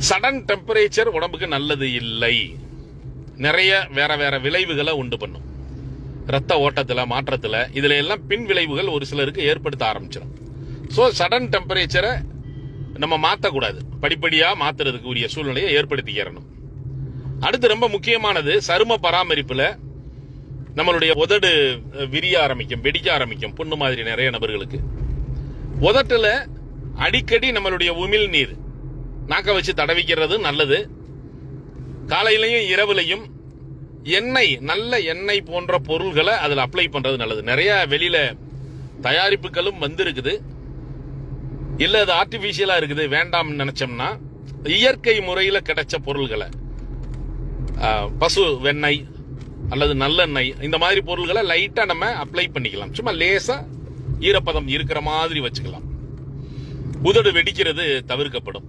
Sudden temperature உடம்புக்கு நல்லது இல்லை. நிறைய வேற வேற விளைவுகளை உண்டு பண்ணும். ரத்த ஓட்டத்துல மாற்றத்துல இதுல எல்லாம் பின் விளைவுகள் ஒரு சிலருக்கு ஏற்படுத்த ஆரம்பிச்சிடும். ஸோ சடன் டெம்பரேச்சரை நம்ம மாற்றக்கூடாது. படிப்படியா மாத்துறதுக்கு உரிய சூழ்நிலையை ஏற்படுத்திக்கிறணும். அடுத்து ரொம்ப முக்கியமானது, சரும பராமரிப்புல நம்மளுடைய உதடு விரிய ஆரம்பிக்கும், வெடிக்க ஆரம்பிக்கும். புண்ணு மாதிரி நிறைய நபர்களுக்கு உதட்டுல அடிக்கடி நம்மளுடைய உமிழ் நீர் நாக்க வச்சு தடவிக்கிறது நல்லது. காலையிலையும் இரவுலையும் எண்ணெய், நல்ல எண்ணெய் போன்ற பொருள்களை அதில் அப்ளை பண்றது நல்லது. நிறைய வெளியில தயாரிப்புகளும் வந்திருக்குது. இல்ல அது ஆர்டிபிஷியலா இருக்குது வேண்டாம் நினைச்சோம்னா இயற்கை முறையில் கிடைச்ச பொருள்களை, பசு வெண்ணெய் அல்லது நல்லெண்ணெய், இந்த மாதிரி பொருள்களை லைட்டா நம்ம அப்ளை பண்ணிக்கலாம். சும்மா லேசா ஈரப்பதம் இருக்கிற மாதிரி வச்சுக்கலாம். உதடு வெடிக்கிறது தவிர்க்கப்படும்.